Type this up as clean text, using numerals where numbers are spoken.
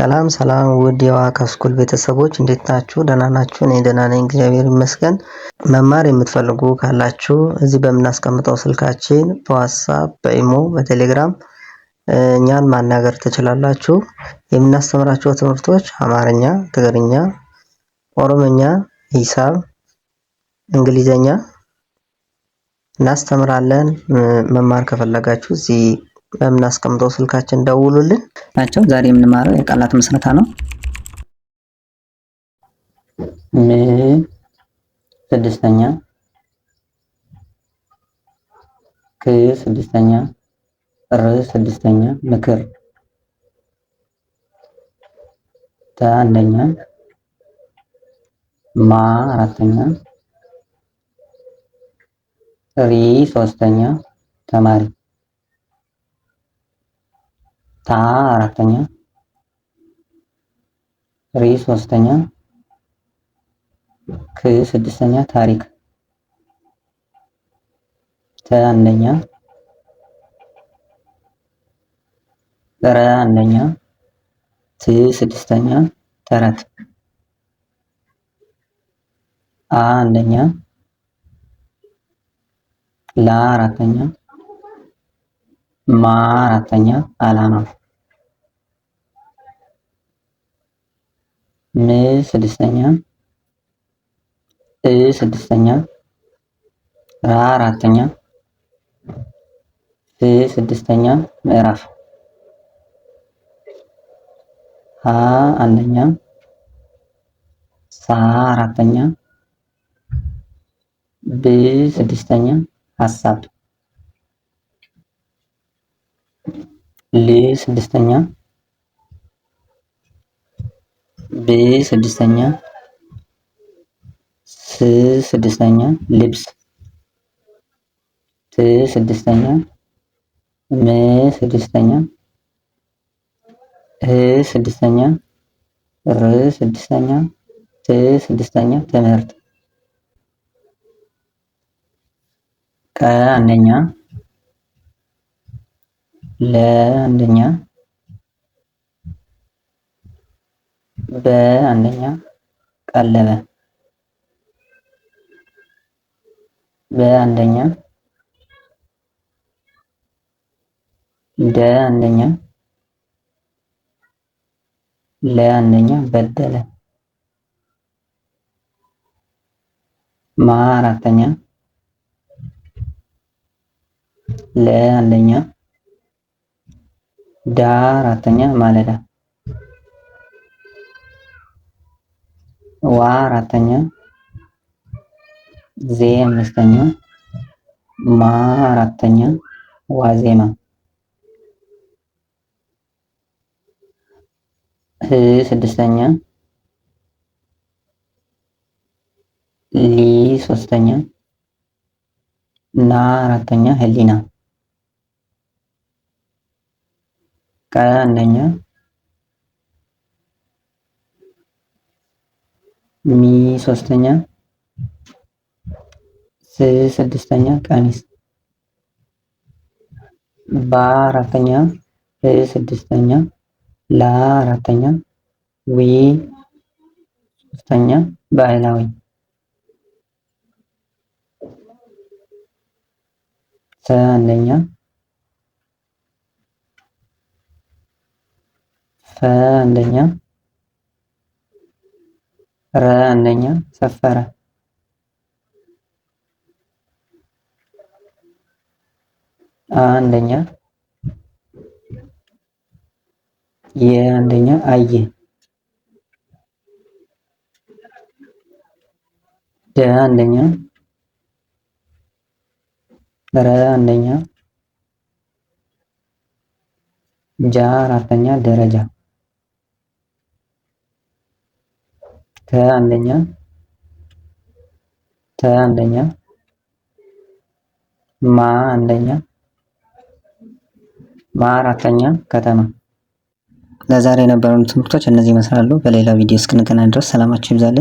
ሰላም ሰላም ውድ የዋካ ስኩል ቤተሰቦች እንዴት ናችሁ? ደህና ናችሁ? እኔ ደህና ነኝ፣ እግዚአብሔር ይመስገን። መማር የምትፈልጉ ካላችሁ እዚህ በምናስቀምጠው ስልካችን በዋትስአፕ፣ በኢሞ፣ በቴሌግራም እኛን ማናገር ትችላላችሁ። የምናስተምራቸው ትምህርቶች አማርኛ፣ ትግርኛ፣ ኦሮምኛ፣ ሂሳብ፣ እንግሊዘኛ እናስተምራለን። መማር ከፈለጋችሁ እዚህ በምናስቀምጠው ስልካችን ደውሉልን ናቸው። ዛሬ የምንማረው የቃላት ምስረታ ነው። ም ስድስተኛ፣ ክ ስድስተኛ፣ ር ስድስተኛ፣ ምክር ተ አንደኛ፣ ማ አራተኛ፣ ሪ ሶስተኛ፣ ተማሪ ታ አራተኛ፣ ሪ ሶስተኛ፣ ክ ስድስተኛ፣ ታሪክ ተ አንደኛ፣ ረ አንደኛ፣ ት ስድስተኛ፣ ተረት አ አንደኛ፣ ላ አራተኛ፣ ማ አራተኛ፣ አላማ ም ስድስተኛ፣ እ ስድስተኛ፣ ራ አራተኛ፣ ፍ ስድስተኛ፣ ምዕራፍ ሀ አንደኛ፣ ሳ አራተኛ፣ ብ ስድስተኛ፣ ሀሳብ ል ስድስተኛ፣ ብ ስድስተኛ፣ ስ ስድስተኛ፣ ልብስ ት ስድስተኛ፣ ም ስድስተኛ፣ ህ ስድስተኛ፣ ር ስድስተኛ፣ ት ስድስተኛ፣ ትምህርት ቀ አንደኛ፣ ለ አንደኛ፣ በ አንደኛ፣ ቀለበ በ አንደኛ፣ ደ አንደኛ፣ ለ አንደኛ፣ በደለ ማ አራተኛ፣ ለ አንደኛ፣ ዳ አራተኛ፣ ማለዳ ዋ አራተኛ፣ ዜ አምስተኛ፣ ማ አራተኛ፣ ዋዜማ ህ ስድስተኛ፣ ሊ ሶስተኛ፣ ና አራተኛ፣ ህሊና ቀ አንደኛ፣ ሚ ሶስተኛ፣ ስ ስድስተኛ፣ ቀሚስ ባ አራተኛ፣ ህ ስድስተኛ፣ ላ አራተኛ፣ ዊ ሶስተኛ፣ ባህላዊ ሰ አንደኛ፣ ፈ አንደኛ፣ ረ አንደኛ፣ ሰፈረ አንደኛ፣ የ አንደኛ፣ አየ ደ አንደኛ፣ ረ አንደኛ፣ ጃ አራተኛ፣ ደረጃ ተ አንደኛ፣ ተ አንደኛ፣ ማ አንደኛ፣ ማ አራተኛ፣ ከተማ። ለዛሬ የነበሩን ትምህርቶች እነዚህ ይመስላሉ። በሌላ ቪዲዮ እስክንገናኝ ድረስ ሰላማችሁ ይብዛልን።